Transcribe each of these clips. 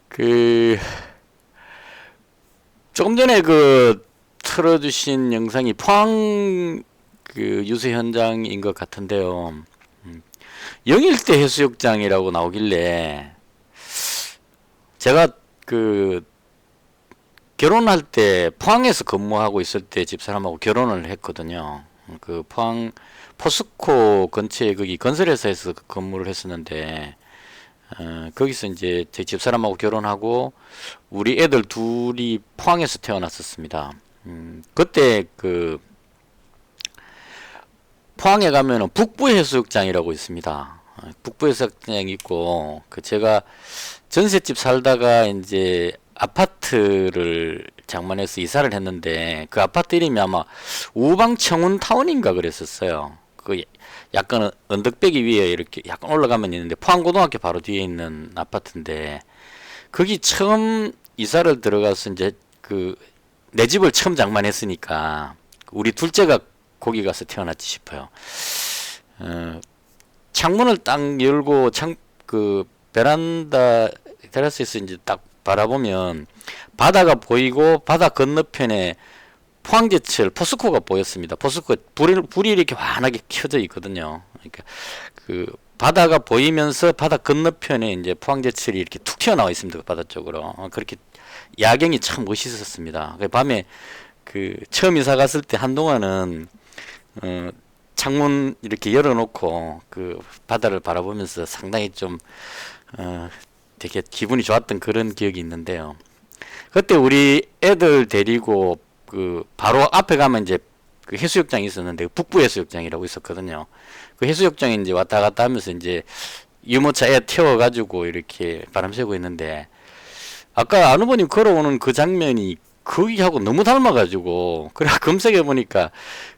그 조금 전에 그 틀어주신 영상이 포항 그 유수 현장인 것 같은데요. 영일대 해수욕장이라고 나오길래 제가 그 결혼할 때 포항에서 근무하고 있을 때 집사람하고 결혼을 했거든요. 그 포항 포스코 근처에 거기 건설회사에서 근무를 했었는데 거기서 이제 제 집사람하고 결혼하고 우리 애들 둘이 포항에서 태어났었습니다. 그때 그 포항에 가면은 북부해수욕장이라고 있습니다. 북부해수욕장이 있고 그 제가 전셋집 살다가 이제 아파트를 장만해서 이사를 했는데 그 아파트 이름이 아마 우방청운타운인가 그랬었어요. 그 약간 언덕배기 위에 이렇게 약간 올라가면 있는데 포항고등학교 바로 뒤에 있는 아파트인데 거기 처음 이사를 들어가서 이제 그 내 집을 처음 장만했으니까 우리 둘째가 거기 가서 태어났지 싶어요. 창문을 딱 열고 그 베란다 테라스에서 이제 딱 바라보면 바다가 보이고 바다 건너편에 포항제철 포스코가 보였습니다. 포스코 불이 이렇게 환하게 켜져 있거든요. 그러니까 그 바다가 보이면서 바다 건너편에 이제 포항제철이 이렇게 툭 튀어나와 있습니다. 그 바다 쪽으로. 그렇게 야경이 참 멋있었습니다. 밤에 그 처음 이사 갔을 때 한동안은 창문 이렇게 열어놓고 그 바다를 바라보면서 상당히 좀 되게 기분이 좋았던 그런 기억이 있는데요. 그때 우리 애들 데리고 그 바로 앞에 가면 이제 그 해수욕장이 있었는데 북부 해수욕장이라고 있었거든요. 그 해수욕장에 이제 왔다 갔다 하면서 이제 유모차 애 태워가지고 이렇게 바람 쐬고 있는데 아까 아누버님 걸어오는 그 장면이 거기하고 너무 닮아가지고 그래 검색해 보니까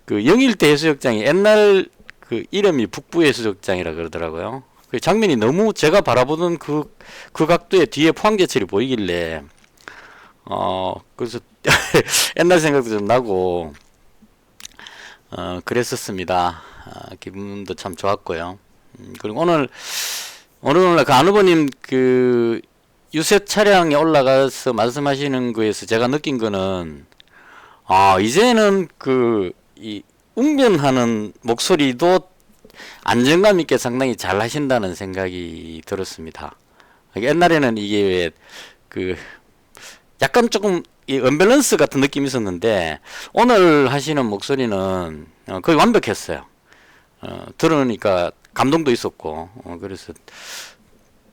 그 영일대 해수욕장이 옛날 그 이름이 북부 해수욕장이라 그러더라고요. 그 장면이 너무 제가 바라보던 그 각도에 뒤에 포항제철이 보이길래 그래서 옛날 생각도 좀 나고 그랬었습니다. 기분도 참 좋았고요. 그리고 오늘 그 아누버님 그 유세 차량에 올라가서 말씀하시는 거에서 제가 느낀 거는 이제는 그 이 웅변하는 목소리도 안정감 있게 상당히 잘 하신다는 생각이 들었습니다. 옛날에는 이게 왜 그 약간 조금 이 언밸런스 같은 느낌이 있었는데 오늘 하시는 목소리는 거의 완벽했어요. 들으니까 감동도 있었고 그래서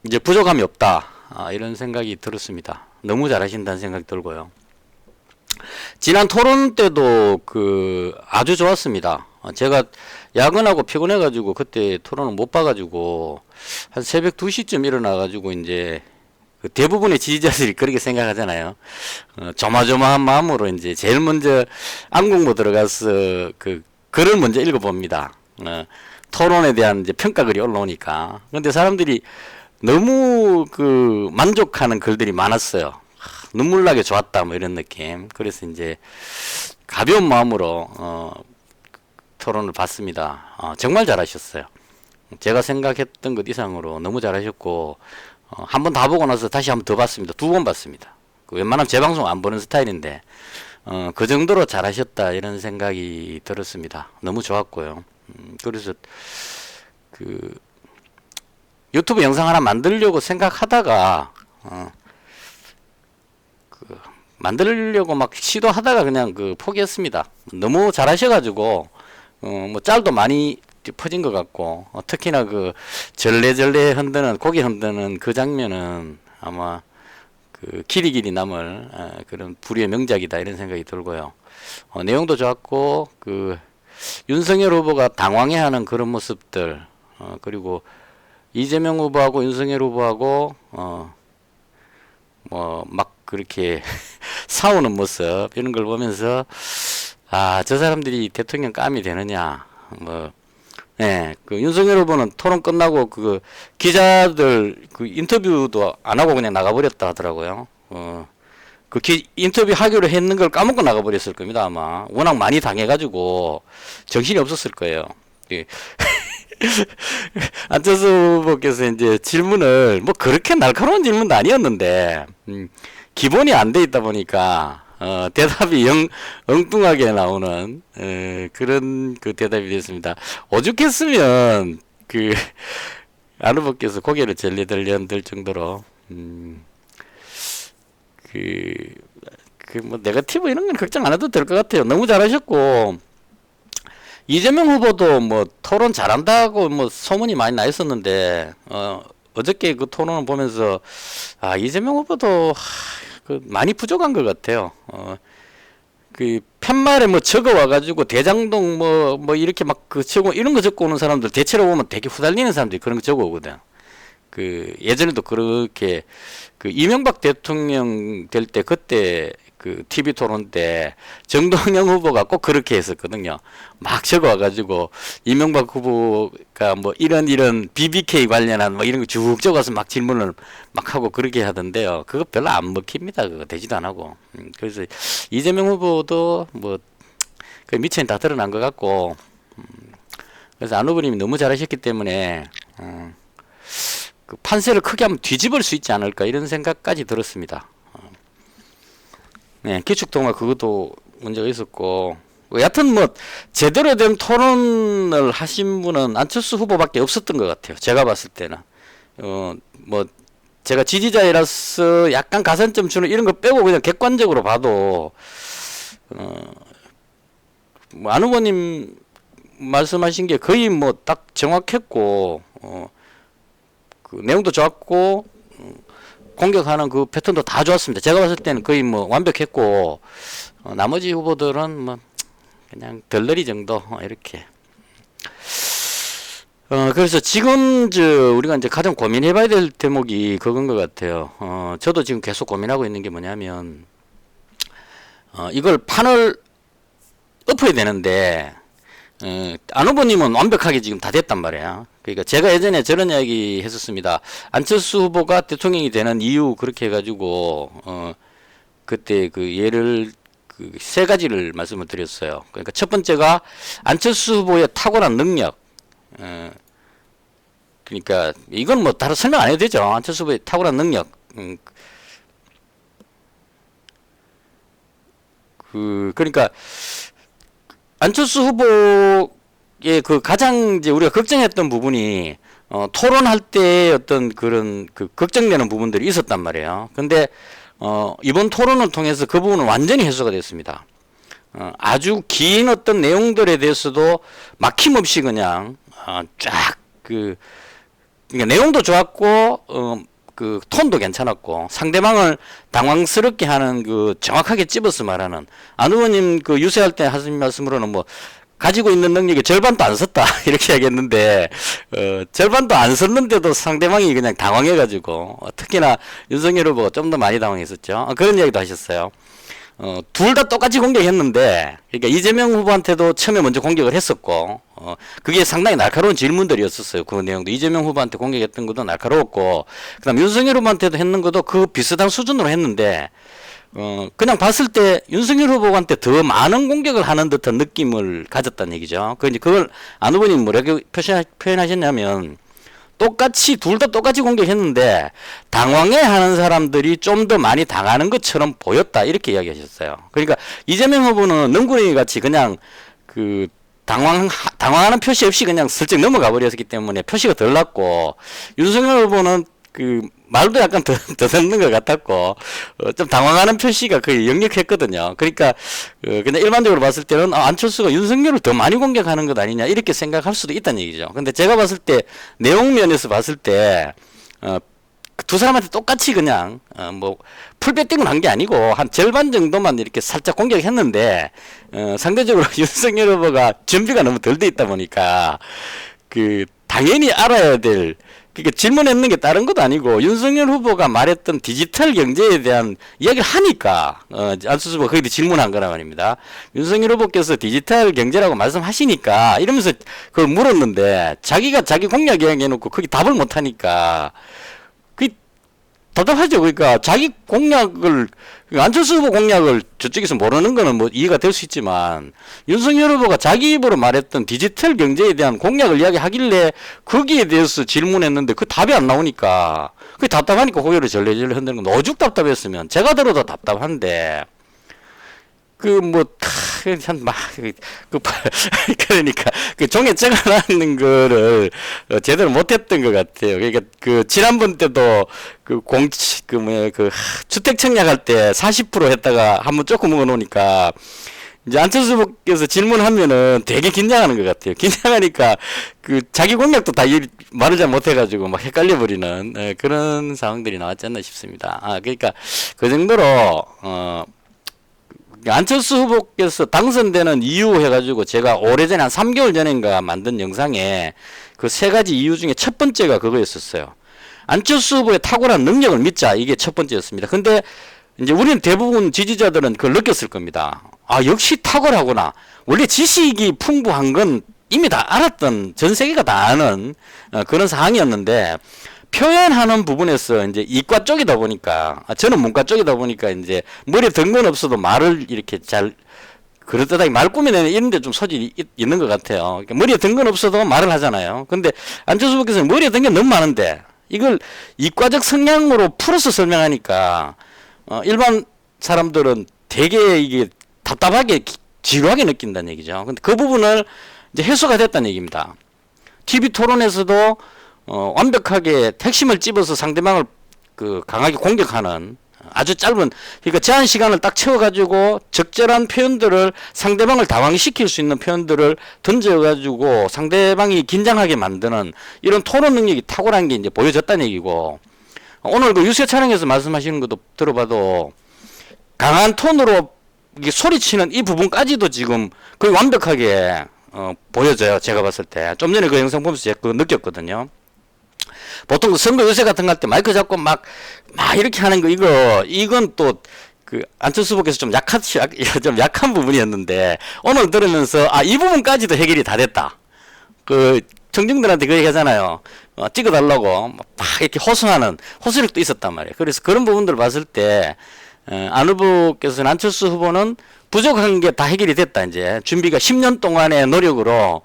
이제 부족함이 없다 이런 생각이 들었습니다. 너무 잘하신다는 생각이 들고요. 지난 토론 때도 그 아주 좋았습니다. 제가 야근하고 피곤해가지고 그때 토론을 못 봐가지고 한 새벽 2시쯤 일어나가지고 이제 그 대부분의 지지자들이 그렇게 생각하잖아요. 조마조마한 마음으로 이제 제일 먼저 안국모 들어가서 그 글을 먼저 읽어봅니다. 토론에 대한 이제 평가글이 올라오니까. 근데 사람들이 너무 그 만족하는 글들이 많았어요. 눈물나게 좋았다 뭐 이런 느낌. 그래서 이제 가벼운 마음으로 토론을 봤습니다. 정말 잘하셨어요. 제가 생각했던 것 이상으로 너무 잘하셨고 한 번 다 보고 나서 다시 한 번 더 봤습니다. 2번 봤습니다. 웬만하면 제 방송 안 보는 스타일인데 그 정도로 잘하셨다 이런 생각이 들었습니다. 너무 좋았고요. 그래서 그 유튜브 영상 하나 만들려고 생각하다가 만들려고 막 시도하다가 그냥 그 포기했습니다. 너무 잘하셔가지고 뭐 짤도 많이 퍼진 것 같고 특히나 그 절레절레 흔드는 고개 흔드는 그 장면은 아마 그 길이 남을 그런 불의의 명작이다 이런 생각이 들고요. 내용도 좋았고 그 윤석열 후보가 당황해하는 그런 모습들 그리고 이재명 후보하고 윤석열 후보하고 뭐 막 그렇게 싸우는 모습 이런 걸 보면서 저 사람들이 대통령 감이 되느냐 뭐 그 윤석열 후보는 토론 끝나고 그 기자들 그 인터뷰도 안 하고 그냥 나가버렸다 하더라고요. 그 인터뷰 하기로 했는 걸 까먹고 나가버렸을 겁니다 아마. 워낙 많이 당해가지고 정신이 없었을 거예요. 안철수 후보께서 이제 질문을 뭐 그렇게 날카로운 질문도 아니었는데 기본이 안 돼 있다 보니까 대답이 엉뚱하게 나오는 그런 그 대답이 됐습니다. 오죽했으면 안 후보께서 고개를 절레절레 들 정도로 뭐 네거티브 이런 건 걱정 안 해도 될 것 같아요. 너무 잘하셨고 이재명 후보도 뭐 토론 잘한다고 뭐 소문이 많이 나 있었는데 어저께 그 토론을 보면서 이재명 후보도 많이 부족한 것 같아요. 그 편말에 뭐 적어 와가지고 대장동 뭐 이렇게 막 그 적어 이런 거 적고 오는 사람들 대체로 보면 되게 후달리는 사람들이 그런 거 적어 오거든. 그 예전에도 그렇게 그 이명박 대통령 될 때 그때 그 TV 토론 때 정동영 후보가 꼭 그렇게 했었거든요. 막 적어와가지고 이명박 후보가 뭐 이런 BBK 관련한 뭐 이런 거 쭉 적어서 막 질문을 막 하고 그렇게 하던데요. 그거 별로 안 먹힙니다. 그거 되지도 안 하고. 그래서 이재명 후보도 뭐 그 미천이 다 드러난 것 같고. 그래서 안 후보님이 너무 잘하셨기 때문에 그 판세를 크게 하면 뒤집을 수 있지 않을까 이런 생각까지 들었습니다. 네, 기축통화 그것도 문제가 있었고, 여하튼 뭐 제대로 된 토론을 하신 분은 안철수 후보밖에 없었던 것 같아요. 제가 봤을 때는 뭐 제가 지지자이라서 약간 가산점 주는 이런 거 빼고 그냥 객관적으로 봐도 뭐 안 후보님 말씀하신 게 거의 뭐 딱 정확했고 그 내용도 좋았고 공격하는 그 패턴도 다 좋았습니다. 제가 봤을 때는 거의 뭐 완벽했고 나머지 후보들은 뭐 그냥 덜러리 정도 이렇게. 그래서 지금 우리가 이제 가장 고민해봐야 될 대목이 그건 것 같아요. 저도 지금 계속 고민하고 있는 게 뭐냐면 이걸 판을 엎어야 되는데 안 후보님은 완벽하게 지금 다 됐단 말이에요. 그러니까 제가 예전에 저런 이야기 했었습니다. 안철수 후보가 대통령이 되는 이유 그렇게 해가지고 그때 그 예를 그 세 가지를 말씀을 드렸어요. 그러니까 첫 번째가 안철수 후보의 탁월한 능력. 그러니까 이건 뭐 다른 설명 안 해도 되죠. 안철수 후보의 탁월한 능력. 그러니까 안철수 후보의 그 가장 이제 우리가 걱정했던 부분이 토론할 때 어떤 그런 그 걱정되는 부분들이 있었단 말이에요. 근데 이번 토론을 통해서 그 부분은 완전히 해소가 됐습니다. 아주 긴 어떤 내용들에 대해서도 막힘없이 그냥 그러니까 내용도 좋았고 그 톤도 괜찮았고 상대방을 당황스럽게 하는 그 정확하게 찝어서 말하는 안 의원님 그 유세할 때 하신 말씀으로는 뭐 가지고 있는 능력의 절반도 안 썼다 이렇게 이야기했는데 절반도 안 썼는데도 상대방이 그냥 당황해가지고 특히나 윤석열 후보가 좀 더 많이 당황했었죠. 그런 이야기도 하셨어요. 둘 다 똑같이 공격했는데 그러니까 이재명 후보한테도 처음에 먼저 공격을 했었고 그게 상당히 날카로운 질문들이었었어요. 그 내용도 이재명 후보한테 공격했던 것도 날카로웠고 그다음 윤석열 후보한테도 했는 것도 그 비슷한 수준으로 했는데 그냥 봤을 때 윤석열 후보한테 더 많은 공격을 하는 듯한 느낌을 가졌다는 얘기죠. 이제 그걸 안 후보님 뭐라고 표현하셨냐면 똑같이 둘 다 똑같이 공격했는데 당황해하는 사람들이 좀 더 많이 당하는 것처럼 보였다 이렇게 이야기하셨어요. 그러니까 이재명 후보는 능구렁이 같이 그냥 그 당황하는 표시 없이 그냥 슬쩍 넘어가 버렸기 때문에 표시가 덜 났고 윤석열 후보는 그 말도 약간 더듬는 것 같았고 좀 당황하는 표시가 거의 역력했거든요. 그러니까 그냥 일반적으로 봤을 때는 안철수가 윤석열을 더 많이 공격하는 것 아니냐 이렇게 생각할 수도 있다는 얘기죠. 근데 제가 봤을 때 내용 면에서 봤을 때 두 사람한테 똑같이 그냥 뭐 풀배팅을 한 게 아니고 한 절반 정도만 이렇게 살짝 공격했는데 상대적으로 윤석열 후보가 준비가 너무 덜 돼 있다 보니까 그 당연히 알아야 될 그러니까 질문했는 게 다른 것도 아니고 윤석열 후보가 말했던 디지털 경제에 대한 이야기를 하니까 안철수 후보가 거기도 질문한 거란 말입니다. 윤석열 후보께서 디지털 경제라고 말씀하시니까 이러면서 그걸 물었는데 자기가 자기 공약 이야기해놓고 거기 답을 못하니까 답답하죠. 그러니까 자기 공약을 안철수 후보 공약을 저쪽에서 모르는 거는 뭐 이해가 될 수 있지만 윤석열 후보가 자기 입으로 말했던 디지털 경제에 대한 공약을 이야기하길래 거기에 대해서 질문했는데 그 답이 안 나오니까 그 답답하니까 고개를 절레절레 흔드는 건 오죽 답답했으면 제가 들어도 답답한데 그러니까 그 종에 적어놨는 거를 제대로 못했던 것 같아요. 그러니까 그 지난번 때도 주택 청약할 때 40% 했다가 한번 조금 먹어 놓으니까 이제 안철수 후보께서 질문하면은 되게 긴장하는 것 같아요. 긴장하니까 그 자기 공약도 다 말을 잘 못해가지고 막 헷갈려 버리는 그런 상황들이 나왔지 않나 싶습니다. 그러니까 그 정도로 안철수 후보께서 당선되는 이유 해가지고 제가 오래전에 한 3개월 전인가 만든 영상에 그 3가지 이유 중에 첫 번째가 그거였었어요. 안철수 후보의 탁월한 능력을 믿자. 이게 첫 번째였습니다. 근데 이제 우리는 대부분 지지자들은 그걸 느꼈을 겁니다. 역시 탁월하구나. 원래 지식이 풍부한 건 이미 다 알았던, 전 세계가 다 아는 그런 사항이었는데 표현하는 부분에서 이제 이과 쪽이다 보니까, 저는 문과 쪽이다 보니까 이제 머리에 든 건 없어도 말을 이렇게 잘 그럴듯하게 말 꾸며내는 이런 데 좀 소질이 있는 것 같아요. 그러니까 머리에 든 건 없어도 말을 하잖아요. 근데 안철수 후보께서는 머리에 든 게 너무 많은데 이걸 이과적 성향으로 풀어서 설명하니까 일반 사람들은 되게 이게 답답하게 지루하게 느낀다는 얘기죠. 근데 그 부분을 이제 해소가 됐다는 얘기입니다. TV 토론에서도 완벽하게 핵심을 찝어서 상대방을 강하게 공격하는 아주 짧은, 그러니까 제한 시간을 딱 채워가지고 적절한 표현들을 상대방을 당황시킬 수 있는 표현들을 던져가지고 상대방이 긴장하게 만드는 이런 토론 능력이 탁월한 게 이제 보여졌다는 얘기고, 오늘 그 유세 촬영에서 말씀하시는 것도 들어봐도 강한 톤으로 이게 소리치는 이 부분까지도 지금 거의 완벽하게 보여져요. 제가 봤을 때. 좀 전에 그 영상 보면서 제가 그거 느꼈거든요. 보통 선거 유세 같은 거 할 때 마이크 잡고 막 이렇게 하는 거, 이건 또 안철수 후보께서 좀 약한 부분이었는데, 오늘 들으면서, 이 부분까지도 해결이 다 됐다. 청중들한테 그 얘기 하잖아요. 찍어달라고 막 이렇게 호소하는 호소력도 있었단 말이에요. 그래서 그런 부분들을 봤을 때, 안 후보께서는, 안철수 후보는 부족한 게 다 해결이 됐다. 이제 준비가 10년 동안의 노력으로,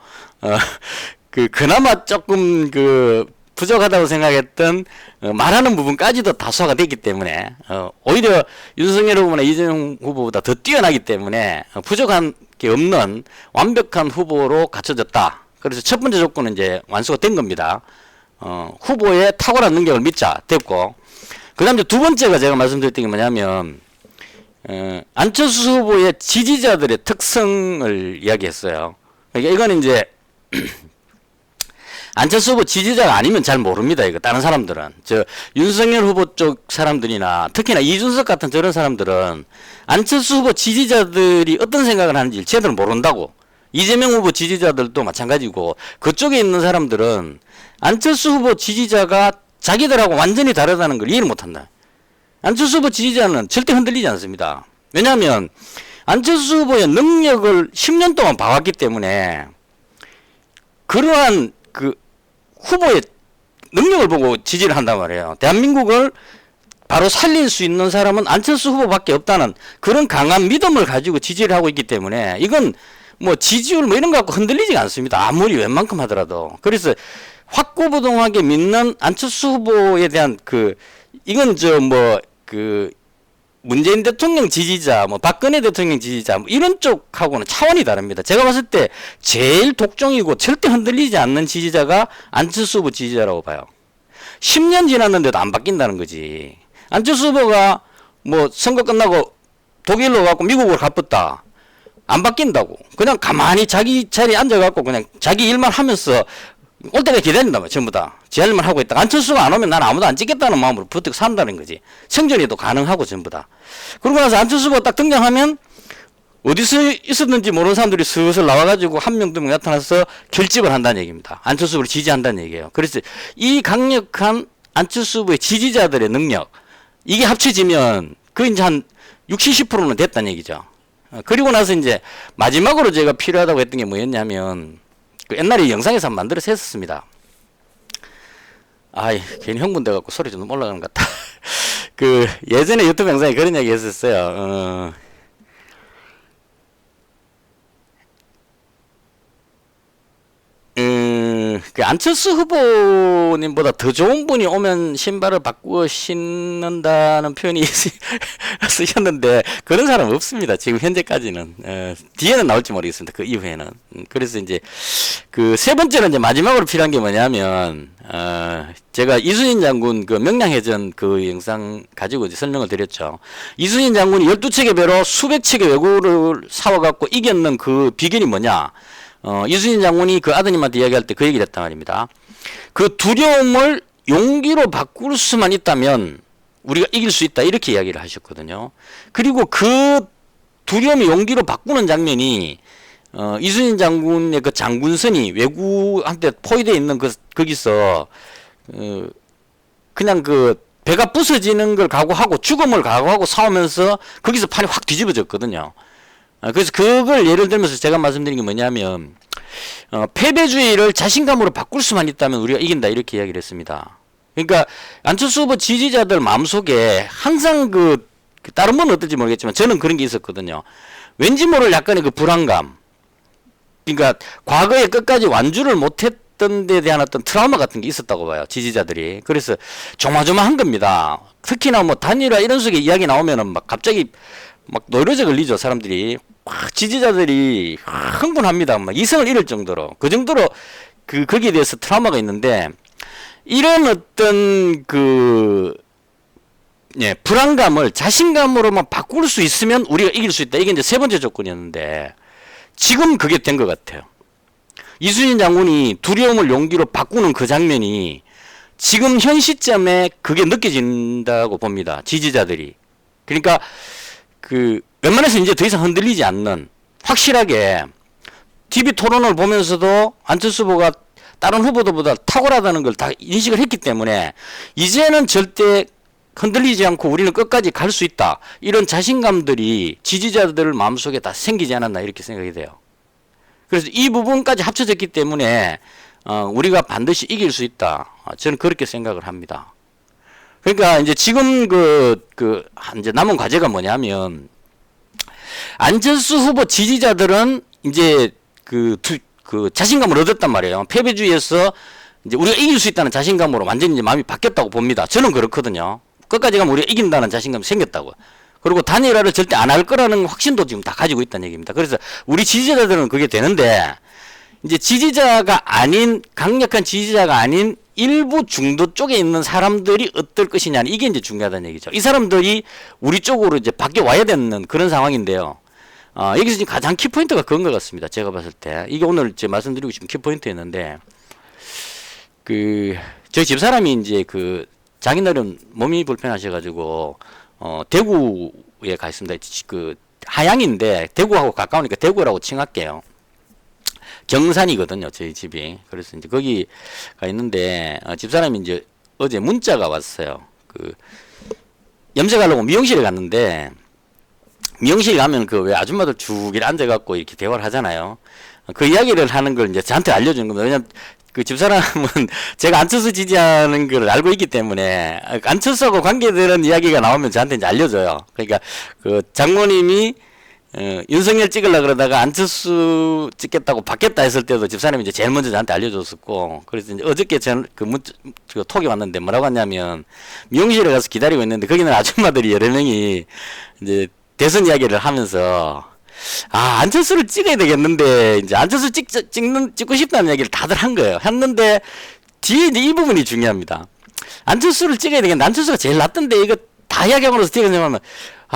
그나마 조금 부족하다고 생각했던 말하는 부분까지도 다소화가 됐기 때문에 오히려 윤석열 후보나 이재명 후보보다 더 뛰어나기 때문에 부족한 게 없는 완벽한 후보로 갖춰졌다. 그래서 첫 번째 조건은 이제 완수가 된 겁니다. 후보의 탁월한 능력을 믿자 됐고, 그 다음에 두 번째가 제가 말씀드렸던 게 뭐냐면 안철수 후보의 지지자들의 특성을 이야기했어요. 그러니까 이거는 이제 안철수 후보 지지자가 아니면 잘 모릅니다. 이거 다른 사람들은 윤석열 후보 쪽 사람들이나 특히나 이준석 같은 저런 사람들은 안철수 후보 지지자들이 어떤 생각을 하는지 제대로 모른다고. 이재명 후보 지지자들도 마찬가지고, 그쪽에 있는 사람들은 안철수 후보 지지자가 자기들하고 완전히 다르다는 걸 이해를 못한다. 안철수 후보 지지자는 절대 흔들리지 않습니다. 왜냐하면 안철수 후보의 능력을 10년 동안 봐왔기 때문에 그러한 후보의 능력을 보고 지지를 한단 말이에요. 대한민국을 바로 살릴 수 있는 사람은 안철수 후보밖에 없다는 그런 강한 믿음을 가지고 지지를 하고 있기 때문에 이건 뭐 지지율 이런 거 갖고 흔들리지 않습니다. 아무리 웬만큼 하더라도. 그래서 확고부동하게 믿는 안철수 후보에 대한 이건 문재인 대통령 지지자, 박근혜 대통령 지지자, 이런 쪽하고는 차원이 다릅니다. 제가 봤을 때 제일 독종이고 절대 흔들리지 않는 지지자가 안철수 후보 지지자라고 봐요. 10년 지났는데도 안 바뀐다는 거지. 안철수 후보가 선거 끝나고 독일로 가고 미국으로 가봤다. 안 바뀐다고. 그냥 가만히 자기 자리에 앉아갖고 그냥 자기 일만 하면서 올 때가 기다린단 말이야. 전부 다. 지 할 일만 하고 있다. 안철수가 안 오면 난 아무도 안 찍겠다는 마음으로 부득 산다는 거지. 생존에도 가능하고 전부 다. 그러고 나서 안철수 후보가 딱 등장하면 어디서 있었는지 모르는 사람들이 슬슬 나와가지고 한 명, 두 명 나타나서 결집을 한다는 얘기입니다. 안철수 후보를 지지한다는 얘기예요. 그래서 이 강력한 안철수 후보의 지지자들의 능력, 이게 합쳐지면 이제 한 60, 70%는 됐다는 얘기죠. 그리고 나서 이제 마지막으로 제가 필요하다고 했던 게 뭐였냐면, 옛날에 영상에서 한번 만들어서 했었습니다. 아이, 괜히 흥분 돼갖고 소리 좀 올라가는 것 같다. 그, 예전에 유튜브 영상에 그런 이야기 했었어요. 그 안철수 후보님보다 더 좋은 분이 오면 신발을 바꾸어 신는다는 표현이 쓰셨는데 그런 사람 없습니다. 지금 현재까지는. 뒤에는 나올지 모르겠습니다. 그 이후에는. 그래서 이제 그 세 번째로 이제 마지막으로 필요한 게 뭐냐면 제가 이순신 장군 그 명량해전 그 영상 가지고 이제 설명을 드렸죠. 이순신 장군이 12척의 배로 수백 척의 왜구를 사와갖고 이겼는 그 비결이 뭐냐? 이순신 장군이 그 아드님한테 이야기할 때 그 얘기를 했단 말입니다. 그 두려움을 용기로 바꿀 수만 있다면 우리가 이길 수 있다. 이렇게 이야기를 하셨거든요. 그리고 그 두려움을 용기로 바꾸는 장면이 이순신 장군의 그 장군선이 왜구한테 포위되어 있는 거기서 그냥 그 배가 부서지는 걸 각오하고 죽음을 각오하고 싸우면서 거기서 판이 확 뒤집어졌거든요. 그래서 그걸 예를 들면서 제가 말씀드린 게 뭐냐면 패배주의를 자신감으로 바꿀 수만 있다면 우리가 이긴다 이렇게 이야기를 했습니다. 그러니까 안철수 후보 지지자들 마음속에 항상 그 다른 분은 어떨지 모르겠지만 저는 그런 게 있었거든요. 왠지 모를 약간의 그 불안감. 그러니까 과거에 끝까지 완주를 못했던 데 대한 어떤 트라우마 같은 게 있었다고 봐요. 지지자들이. 그래서 조마조마한 겁니다. 특히나 뭐 단일화 이런 식의 이야기 나오면은 막 갑자기 막 노려져 걸리죠. 사람들이 막 지지자들이 흥분합니다. 막 이성을 잃을 정도로 그 정도로 거기에 대해서 트라우마가 있는데 이런 어떤 불안감을 자신감으로만 바꿀 수 있으면 우리가 이길 수 있다. 이게 이제 세 번째 조건이었는데 지금 그게 된 것 같아요. 이순신 장군이 두려움을 용기로 바꾸는 그 장면이 지금 현 시점에 그게 느껴진다고 봅니다. 지지자들이. 그러니까 웬만해서 이제 더 이상 흔들리지 않는 확실하게 TV 토론을 보면서도 안철수 후보가 다른 후보들보다 탁월하다는 걸 다 인식을 했기 때문에 이제는 절대 흔들리지 않고 우리는 끝까지 갈 수 있다. 이런 자신감들이 지지자들 마음속에 다 생기지 않았나 이렇게 생각이 돼요. 그래서 이 부분까지 합쳐졌기 때문에 우리가 반드시 이길 수 있다. 저는 그렇게 생각을 합니다. 그러니까 이제 지금 이제 남은 과제가 뭐냐면 안철수 후보 지지자들은 이제 자신감을 얻었단 말이에요. 패배주의에서 이제 우리가 이길 수 있다는 자신감으로 완전히 이제 마음이 바뀌었다고 봅니다. 저는 그렇거든요. 끝까지 가면 우리가 이긴다는 자신감이 생겼다고. 그리고 단일화를 절대 안 할 거라는 확신도 지금 다 가지고 있다는 얘기입니다. 그래서 우리 지지자들은 그게 되는데 이제 강력한 지지자가 아닌 일부 중도 쪽에 있는 사람들이 어떨 것이냐 이게 이제 중요하다는 얘기죠. 이 사람들이 우리 쪽으로 이제 바뀌어 와야 되는 그런 상황인데요. 여기서 지금 가장 키포인트가 그건 것 같습니다. 제가 봤을 때 이게 오늘 제가 말씀드리고 싶은 키포인트였는데 저희 집사람이 이제 장인어른 몸이 불편하셔가지고 대구에 가 있습니다. 하양인데 대구하고 가까우니까 대구라고 칭할게요. 경산이거든요, 저희 집이. 그래서 이제 거기 가 있는데 집사람이 이제 어제 문자가 왔어요. 염색하려고 미용실에 갔는데 미용실 가면 왜 아줌마들 쭉 이렇게 앉아갖고 이렇게 대화를 하잖아요. 그 이야기를 하는 걸 이제 저한테 알려주는 겁니다. 왜냐면 집사람은 제가 안철수 지지하는 걸 알고 있기 때문에 안철수하고 관계되는 이야기가 나오면 저한테 이제 알려줘요. 그러니까 장모님이 윤석열 찍으려고 그러다가 안철수 찍겠다고 받겠다 했을 때도 집사람이 이제 제일 먼저 저한테 알려줬었고, 그래서 이제 어저께 톡이 왔는데 뭐라고 하냐면, 미용실에 가서 기다리고 있는데, 거기는 아줌마들이 여러 명이 이제 대선 이야기를 하면서, 안철수를 찍어야 되겠는데, 이제 안철수 찍고 싶다는 이야기를 다들 한 거예요. 했는데, 뒤에 이제 이 부분이 중요합니다. 안철수를 찍어야 되겠는데, 안철수가 제일 낫던데, 이거 다 이야기하면서 찍어내면,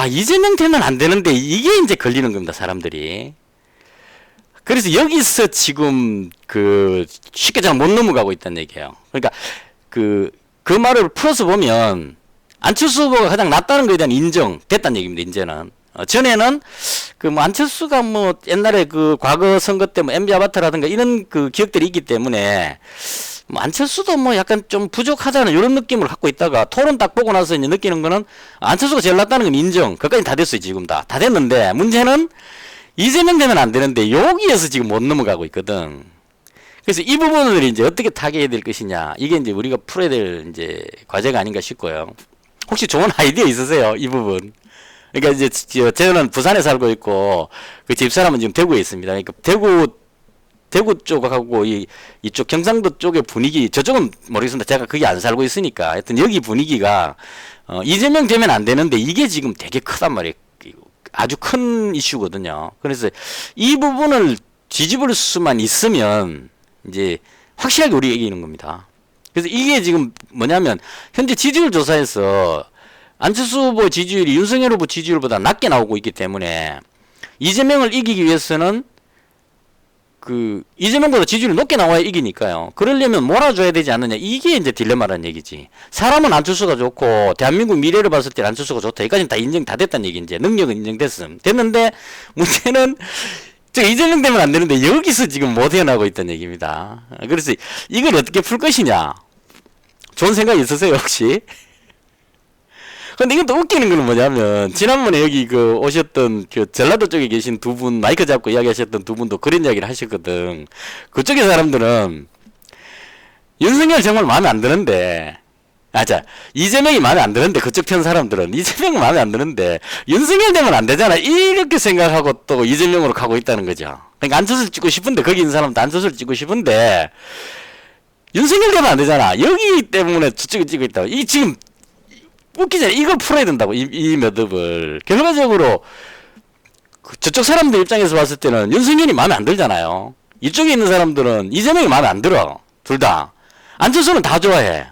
이재명 되면 안 되는데 이게 이제 걸리는 겁니다, 사람들이. 그래서 여기서 지금 쉽게 잘 못 넘어가고 있다는 얘기예요. 그러니까 그 말을 풀어서 보면 안철수 후보가 가장 낫다는 거에 대한 인정 됐다는 얘기입니다. 이제는 전에는 안철수가 옛날에 과거 선거 때 MB 아바타라든가 이런 기억들이 있기 때문에 안철수도 약간 좀 부족하다는 이런 느낌을 갖고 있다가 토론 딱 보고 나서 이제 느끼는 거는 안철수가 제일 낫다는 건 인정. 그까지 다 됐어요, 지금 다 됐는데 문제는 이재명 되면 안 되는데 여기에서 지금 못 넘어가고 있거든. 그래서 이 부분을 이제 어떻게 타개해야 될 것이냐, 이게 이제 우리가 풀어야 될 이제 과제가 아닌가 싶고요. 혹시 좋은 아이디어 있으세요? 이 부분. 그러니까 이제 저는 부산에 살고 있고 그 집사람은 지금 대구에 있습니다. 그러니까 대구 쪽하고 이쪽 경상도 쪽의 분위기, 저쪽은 모르겠습니다. 제가 거기 안 살고 있으니까. 하여튼 여기 분위기가 이재명 되면 안 되는데 이게 지금 되게 크단 말이에요. 아주 큰 이슈거든요. 그래서 이 부분을 뒤집을 수만 있으면 이제 확실하게 우리가 이기는 겁니다. 그래서 이게 지금 뭐냐면 현재 지지율 조사에서 안철수 후보 지지율이 윤석열 후보 지지율보다 낮게 나오고 있기 때문에 이재명을 이기기 위해서는 그 이재명보다 지지율이 높게 나와야 이기니까요. 그러려면 몰아줘야 되지 않느냐. 이게 이제 딜레마라는 얘기지. 사람은 안철수가 좋고 대한민국 미래를 봤을 때 안철수가 좋다. 여기까지는 다 인정 다 됐다는 얘기. 이제 능력은 됐는데 문제는 저 이재명 되면 안 되는데 여기서 지금 못 헤어나고 있다는 얘기입니다. 그래서 이걸 어떻게 풀 것이냐. 좋은 생각 있으세요 혹시? 근데 이건 또 웃기는 건 뭐냐면 지난번에 여기 그 오셨던 그 전라도 쪽에 계신 두 분 마이크 잡고 이야기하셨던 두 분도 그런 이야기를 하셨거든. 그쪽의 사람들은 윤석열 정말 마음에 안 드는데 이재명이 마음에 안 드는데 그쪽 편 사람들은 이재명 마음에 안 드는데 윤석열 되면 안 되잖아 이렇게 생각하고 또 이재명으로 가고 있다는 거죠. 그러니까 안철수를 찍고 싶은데 거기 있는 사람도 안철수를 찍고 싶은데 윤석열 되면 안 되잖아. 여기 때문에 저쪽을 찍고 있다. 이 지금 웃기잖아. 이걸 풀어야 된다고. 이 매듭을. 결과적으로 저쪽 사람들 입장에서 봤을 때는 윤석열이 마음에 안 들잖아요. 이쪽에 있는 사람들은 이재명이 마음에 안 들어. 둘 다. 안철수는 다 좋아해.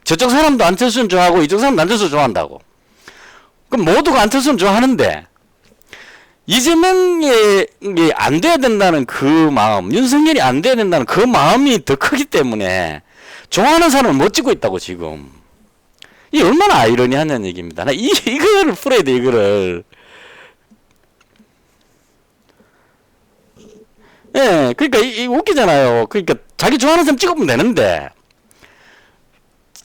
저쪽 사람도 안철수는 좋아하고 이쪽 사람도 안철수 좋아한다고. 그럼 모두가 안철수는 좋아하는데 이재명이 안 돼야 된다는 그 마음, 윤석열이 안 돼야 된다는 그 마음이 더 크기 때문에 좋아하는 사람을 못 찍고 있다고 지금. 이 얼마나 아이러니하냐는 얘기입니다. 이거를 풀어야 돼, 이거를. 예, 그러니까 이 웃기잖아요. 그러니까 자기 좋아하는 사람 찍으면 되는데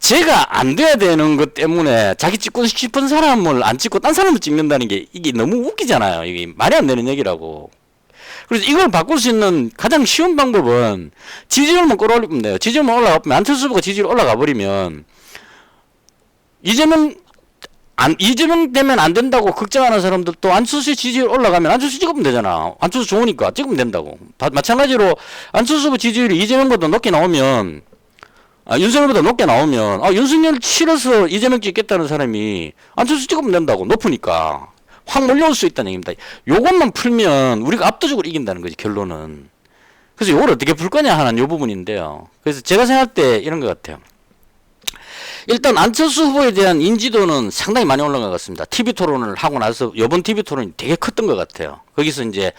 제가 안 돼야 되는 것 때문에 자기 찍고 싶은 사람을 안 찍고 딴 사람을 찍는다는 게 이게 너무 웃기잖아요. 이게 말이 안 되는 얘기라고. 그래서 이걸 바꿀 수 있는 가장 쉬운 방법은 지지율만 끌어올리면 돼요. 지지율만 올라가면 안철수 후보가 지지율 올라가 버리면 이재명 되면 안 된다고 걱정하는 사람들도 안철수 지지율 올라가면 안철수 찍으면 되잖아. 안철수 좋으니까 찍으면 된다고. 마찬가지로 안철수 후보 지지율이 이재명보다 높게 나오면 윤석열보다 높게 나오면 윤석열 싫어서 이재명 찍겠다는 사람이 안철수 찍으면 된다고. 높으니까 확 몰려올 수 있다는 얘기입니다. 요것만 풀면 우리가 압도적으로 이긴다는 거지 결론은. 그래서 요걸 어떻게 풀 거냐 하는 요 부분인데요. 그래서 제가 생각할 때 이런 것 같아요. 일단 안철수 후보에 대한 인지도는 상당히 많이 올라간 것 같습니다. TV 토론을 하고 나서 이번 TV 토론이 되게 컸던 것 같아요. 거기서 이제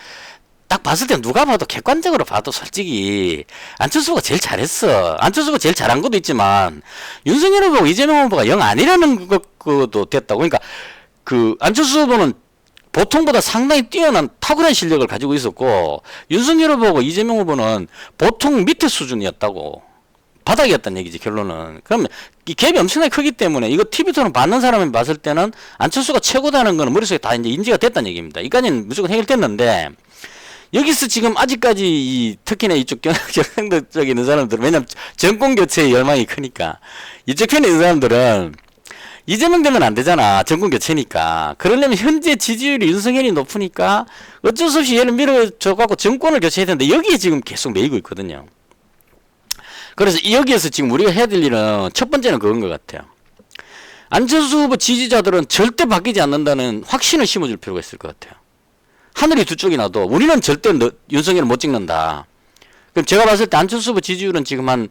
딱 봤을 때 누가 봐도 객관적으로 봐도 솔직히 안철수 후보가 제일 잘했어. 안철수 후보가 제일 잘한 것도 있지만 윤석열 후보가 이재명 후보가 영 아니라는 것도 됐다고. 그러니까 그 안철수 후보는 보통보다 상당히 뛰어난 탁월한 실력을 가지고 있었고 윤석열 후보하고 이재명 후보는 보통 밑에 수준이었다고. 바닥이었다는 얘기지 결론은. 그러면 이 갭이 엄청나게 크기 때문에 이거 TV 토론 받는 사람이 봤을 때는 안철수가 최고다는 거는 머릿속에 다 이제 인지가 됐다는 얘기입니다. 이까지는 무조건 해결됐는데 여기서 지금 아직까지 특히나 이쪽 경상도 쪽에 있는 사람들은 왜냐면 정권 교체의 열망이 크니까 이쪽 편에 있는 사람들은 이재명 되면 안 되잖아. 정권 교체니까. 그러려면 현재 지지율이 윤석열이 높으니까 어쩔 수 없이 얘를 밀어줘갖고 정권을 교체해야 되는데 여기에 지금 계속 매이고 있거든요. 그래서 여기에서 지금 우리가 해야 될 일은 첫 번째는 그건 것 같아요. 안철수 후보 지지자들은 절대 바뀌지 않는다는 확신을 심어줄 필요가 있을 것 같아요. 하늘이 두 쪽이 나도 우리는 절대 윤석열을 못 찍는다. 그럼 제가 봤을 때 안철수 후보 지지율은 지금 한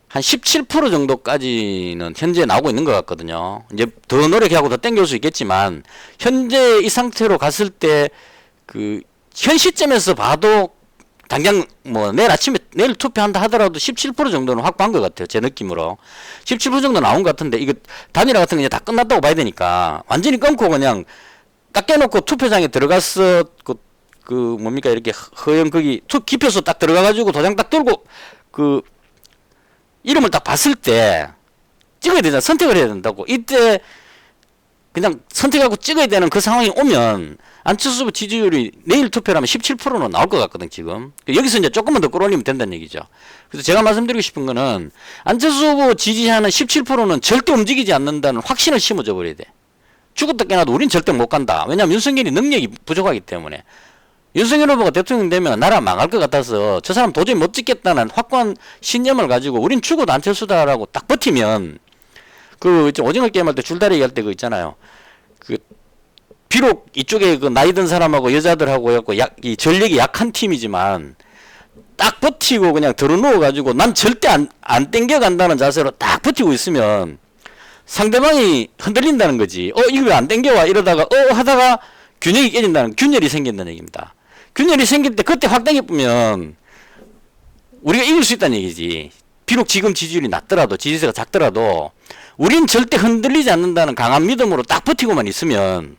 17% 정도까지는 현재 나오고 있는 것 같거든요. 이제 더 노력하고 더 땡겨올 수 있겠지만 현재 이 상태로 갔을 때 그 현 시점에서 봐도 당장 뭐 내일 투표한다 하더라도 17% 정도는 확보한 것 같아요. 제 느낌으로 17% 정도 나온 것 같은데 이거 단일화 같은 거 이제 다 끝났다고 봐야 되니까 완전히 끊고 그냥 딱 깨놓고 투표장에 들어가서 그 뭡니까 이렇게 허연 거기 기표소 딱 들어가가지고 도장 딱 들고 그 이름을 딱 봤을 때 찍어야 되잖아. 선택을 해야 된다고. 이때 그냥 선택하고 찍어야 되는 그 상황이 오면 안철수 후보 지지율이 내일 투표라면 17%는 나올 것 같거든 지금. 여기서 이제 조금만 더 끌어올리면 된다는 얘기죠. 그래서 제가 말씀드리고 싶은 거는 안철수 후보 지지하는 17%는 절대 움직이지 않는다는 확신을 심어줘 버려야 돼. 죽었다 깨나도 우린 절대 못 간다. 왜냐하면 윤석열이 능력이 부족하기 때문에. 윤석열 후보가 대통령 되면 나라 망할 것 같아서 저 사람 도저히 못 찍겠다는 확고한 신념을 가지고 우린 죽어도 안철수다라고 딱 버티면 그 오징어 게임 할 때 줄다리기 할 때 그 있잖아요. 그 비록 이쪽에 그 나이 든 사람하고 여자들하고 해갖고 이 전력이 약한 팀이지만 딱 버티고 그냥 들어 누워 가지고 난 절대 안 땡겨 간다는 자세로 딱 버티고 있으면 상대방이 흔들린다는 거지. 이거 왜 안 땡겨와 이러다가 하다가 균형이 깨진다는 균열이 생긴다는 얘기입니다. 균열이 생길 때 그때 확 땡겨보면 우리가 이길 수 있다는 얘기지. 비록 지금 지지율이 낮더라도 지지세가 작더라도 우린 절대 흔들리지 않는다는 강한 믿음으로 딱 버티고만 있으면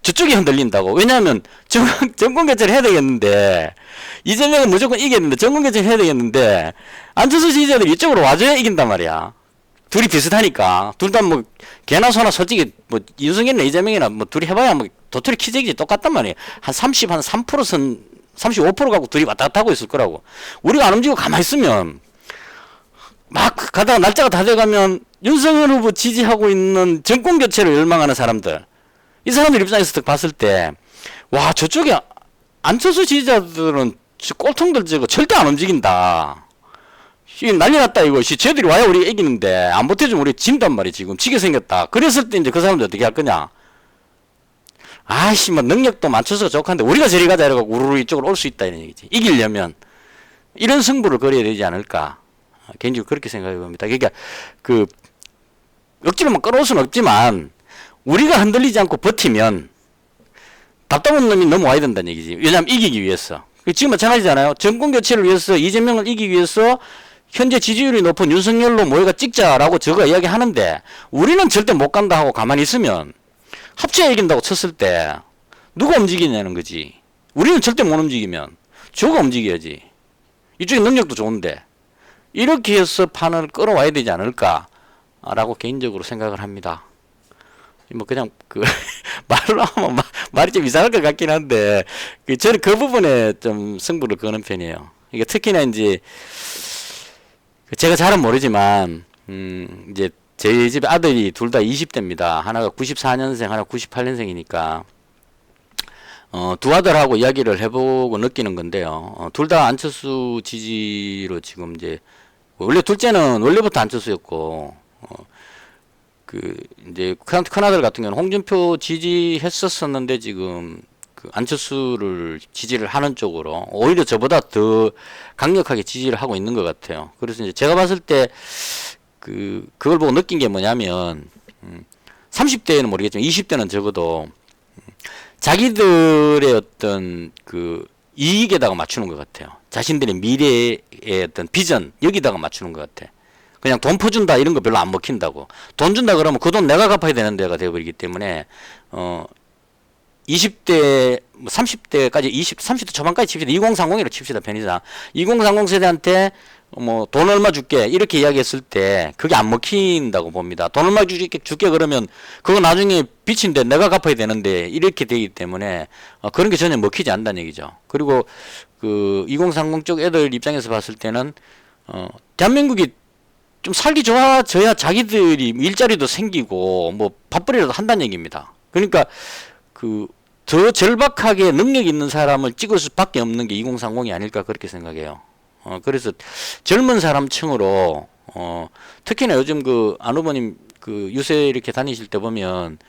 저쪽이 흔들린다고. 왜냐하면 정권 교체를 해야 되겠는데 이재명은 무조건 이겼는데 정권 교체를 해야 되겠는데 안철수 지지자들이 이쪽으로 와줘야 이긴단 말이야. 둘이 비슷하니까. 둘 다 뭐 개나 소나 솔직히 뭐 윤석열이나 이재명이나 뭐 둘이 해봐야 뭐 도토리 키재기 똑같단 말이에요. 한 3%선 35% 갖고 둘이 왔다 갔다 하고 있을 거라고. 우리가 안 움직이고 가만히 있으면 막 가다가 날짜가 다 돼가면 윤석열 후보 지지하고 있는 정권 교체를 열망하는 사람들, 이 사람들 입장에서 봤을 때 와 저쪽에 안철수 지지자들은 꼴통들 저거 절대 안 움직인다. 이 난리 났다 이거. 쟤들이 와야 우리가 이기는데 안 보태주면 우리 진단 말이야. 지금 지게 생겼다. 그랬을 때 이제 그 사람들 어떻게 할 거냐. 아이씨 뭐 능력도 맞춰서 좋한데 우리가 저리 가자 이러고 우르르 이쪽으로 올 수 있다 이런 얘기지. 이기려면 이런 승부를 걸어야 되지 않을까. 개인적으로 그렇게 생각해 봅니다. 그러니까 그 억지로 막 끌어올 수는 없지만 우리가 흔들리지 않고 버티면 답답한 놈이 넘어와야 된다는 얘기지. 왜냐하면 이기기 위해서. 지금 마찬가지잖아요. 정권 교체를 위해서 이재명을 이기기 위해서 현재 지지율이 높은 윤석열로 모여가 찍자라고 저거 이야기하는데 우리는 절대 못 간다 하고 가만히 있으면 합쳐야 이긴다고 쳤을 때 누가 움직이냐는 거지. 우리는 절대 못 움직이면 저가 움직여야지. 이쪽에 능력도 좋은데 이렇게 해서 판을 끌어와야 되지 않을까라고 개인적으로 생각을 합니다. 뭐 그냥 그 말로 하면 말이 좀 이상할 것 같긴 한데 저는 그 부분에 좀 승부를 거는 편이에요. 이게 특히나 이제 제가 잘은 모르지만 이제 제 집 아들이 둘 다 20대입니다. 하나가 94년생, 하나 98년생이니까 두 아들하고 이야기를 해보고 느끼는 건데요. 둘 다 안철수 지지로 지금 이제 원래 둘째는 원래부터 안철수였고 그 이제 큰아들 같은 경우는 홍준표 지지했었었는데 지금 그 안철수를 지지를 하는 쪽으로 오히려 저보다 더 강력하게 지지를 하고 있는 것 같아요. 그래서 이제 제가 봤을 때 그걸 보고 느낀 게 뭐냐면 30대에는 모르겠지만 20대는 적어도 자기들의 어떤 그 이익에다가 맞추는 것 같아요. 자신들의 미래의 어떤 비전 여기다가 맞추는 것 같아. 그냥 돈 퍼준다 이런 거 별로 안 먹힌다고. 돈 준다 그러면 그 돈 내가 갚아야 되는 데가 되어버리기 때문에 20대, 30대까지 30대 초반까지 칩시다. 2030이라고 칩시다. 편의상 2030 세대한테 뭐 돈 얼마 줄게 이렇게 이야기했을 때 그게 안 먹힌다고 봅니다. 돈 얼마 줄게 그러면 그거 나중에 빚인데 내가 갚아야 되는데 이렇게 되기 때문에 그런 게 전혀 먹히지 않는다는 얘기죠. 그리고 그 2030 쪽 애들 입장에서 봤을 때는 대한민국이 좀 살기 좋아져야 자기들이 일자리도 생기고 뭐 밥벌이라도 한다는 얘기입니다. 그러니까 그 더 절박하게 능력 있는 사람을 찍을 수밖에 없는 게 2030이 아닐까 그렇게 생각해요. 그래서 젊은 사람층으로 특히나 요즘 그 안 후보님 그 유세 이렇게 다니실 때 보면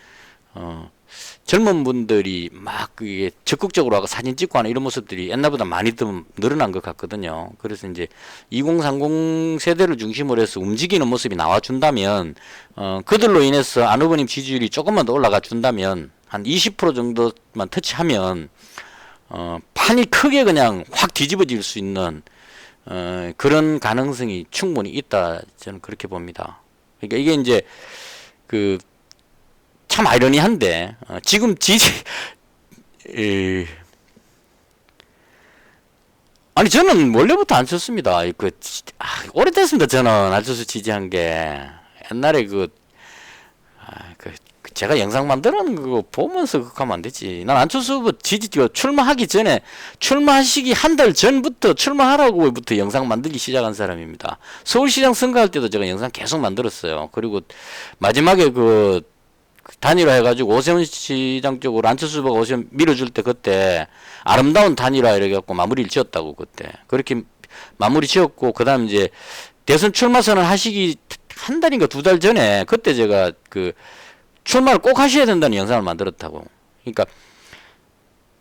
젊은 분들이 막 그게 적극적으로 와서 사진 찍고 하는 이런 모습들이 옛날보다 많이 좀 늘어난 것 같거든요. 그래서 이제 2030 세대를 중심으로 해서 움직이는 모습이 나와준다면 그들로 인해서 안 후보님 지지율이 조금만 더 올라가 준다면 한 20% 정도만 터치하면 판이 크게 그냥 확 뒤집어질 수 있는 그런 가능성이 충분히 있다 저는 그렇게 봅니다. 그러니까 이게 이제 그 참 아이러니한데 지금 아니 저는 원래부터 안철수입니다. 오래됐습니다. 저는 안철수 지지한 게 옛날에 그 제가 영상 만드는 거 보면서 그렇게 하면 안 되지. 난 안철수 후보 출마하기 전에, 출마하시기 한 달 전부터 출마하라고부터 영상 만들기 시작한 사람입니다. 서울시장 선거할 때도 제가 영상 계속 만들었어요. 그리고 마지막에 그 단일화 해가지고 오세훈 시장 쪽으로 안철수 후보가 오세훈 밀어줄 때 그때 아름다운 단일화 이래갖고 마무리를 지었다고 그때. 그렇게 마무리 지었고, 그 다음 이제 대선 출마 선언 하시기 한 달인가 두 달 전에 그때 제가 그 출마를 꼭 하셔야 된다는 영상을 만들었다고. 그러니까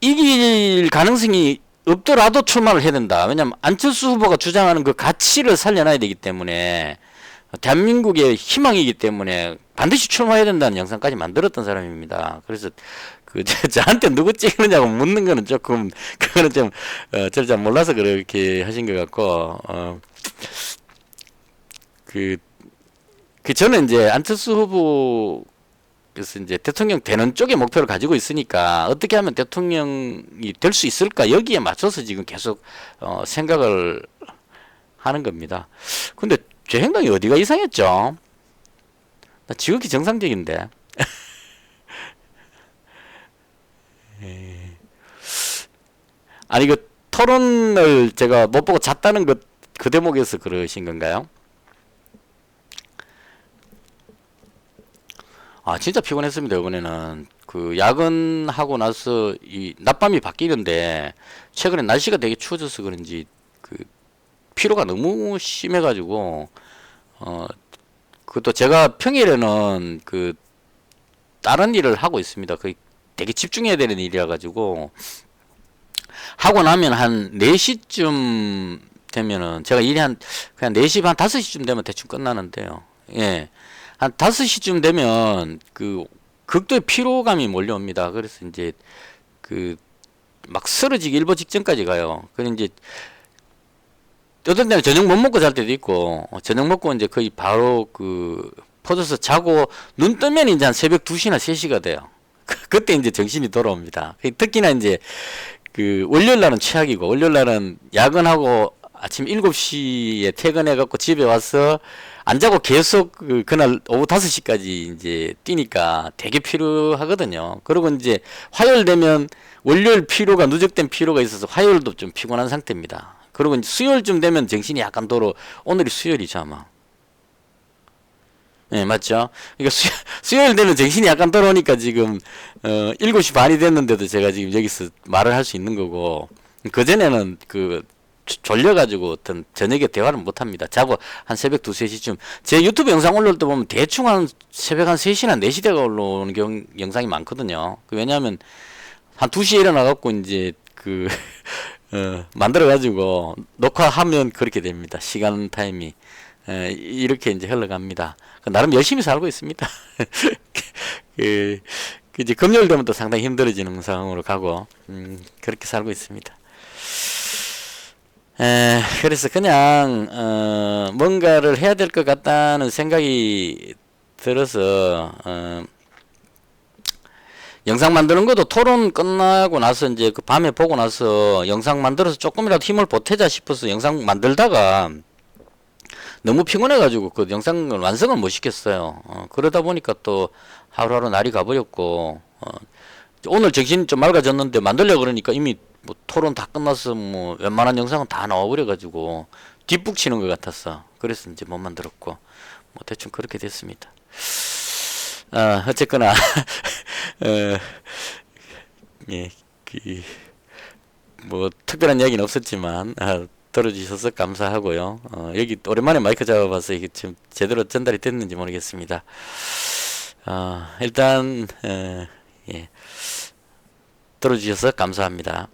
이길 가능성이 없더라도 출마를 해야 된다. 왜냐하면 안철수 후보가 주장하는 그 가치를 살려놔야 되기 때문에, 대한민국의 희망이기 때문에 반드시 출마해야 된다는 영상까지 만들었던 사람입니다. 그래서 그 저한테 누구 찍느냐고 묻는 거는 조금, 그거는 좀 저를 잘 몰라서 그렇게 하신 것 같고, 저는 이제 안철수 후보 그래서 이제 대통령 되는 쪽의 목표를 가지고 있으니까 어떻게 하면 대통령이 될 수 있을까, 여기에 맞춰서 지금 계속 생각을 하는 겁니다. 근데 제 행동이 어디가 이상했죠? 나 지극히 정상적인데. 아니, 그 토론을 제가 못 보고 잤다는 것, 그 대목에서 그러신 건가요? 아, 진짜 피곤했습니다. 이번에는 그 야근하고 나서 이 낮밤이 바뀌는데, 최근에 날씨가 되게 추워져서 그런지 그 피로가 너무 심해가지고, 그것도 제가 평일에는 그 다른 일을 하고 있습니다. 그 되게 집중해야 되는 일이라 가지고, 하고 나면 한 4시쯤 되면은, 제가 일이 그냥 4시 반 5시쯤 되면 대충 끝나는데요. 예. 한 5시쯤 되면 그 극도의 피로감이 몰려옵니다. 그래서 이제 그 막 쓰러지기 일보 직전까지 가요. 그래서 이제 어떤 때는 저녁 못 먹고 잘 때도 있고, 저녁 먹고 이제 거의 바로 그 퍼져서 자고 눈 뜨면 이제 한 새벽 2시나 3시가 돼요. 그때 이제 정신이 돌아옵니다. 특히나 이제 그 월요일 날은 최악이고, 월요일 날은 야근하고 아침 7시에 퇴근해갖고 집에 와서 안 자고 계속 그날 오후 5시까지 이제 뛰니까 되게 피로하거든요. 그리고 이제 화요일 되면 월요일 피로가, 누적된 피로가 있어서 화요일도 좀 피곤한 상태입니다. 그리고 이제 수요일쯤 되면 정신이 약간 돌아. 오늘이 수요일이죠, 아마. 예, 맞죠? 그러니까 수요일 되면 정신이 약간 돌아오니까 지금 7시 반이 됐는데도 제가 지금 여기서 말을 할 수 있는 거고, 그전에는 졸려가지고 어떤 저녁에 대화를 못합니다. 자고 한 새벽 2, 3시쯤 제 유튜브 영상 올라올 때 보면 대충 한 새벽 한 3시나 4시 대가 올라오는 영상이 많거든요. 왜냐하면 한 2시에 일어나갖고 이제 만들어가지고 녹화하면 그렇게 됩니다. 시간 타임이 이렇게 이제 흘러갑니다. 나름 열심히 살고 있습니다. 이제 금요일 되면 또 상당히 힘들어지는 상황으로 가고, 그렇게 살고 있습니다. 그래서 그냥 뭔가를 해야 될 것 같다는 생각이 들어서 영상 만드는 것도 토론 끝나고 나서 이제 그 밤에 보고 나서 영상 만들어서 조금이라도 힘을 보태자 싶어서 영상 만들다가 너무 피곤해가지고 그 영상을 완성을 못 시켰어요. 그러다 보니까 또 하루하루 날이 가버렸고, 오늘 정신이 좀 맑아졌는데 만들려고 그러니까 이미 뭐 토론 다 끝나서 뭐 웬만한 영상은 다 나와버려가지고 뒷북치는 것 같았어. 그래서 이제 못 만들었고, 뭐 대충 그렇게 됐습니다. 어쨌거나 예, 뭐 특별한 이야기는 없었지만 들어주셔서 감사하고요. 여기 오랜만에 마이크 잡아봐서 이게 지금 제대로 전달이 됐는지 모르겠습니다. 일단 예, 들어주셔서 감사합니다.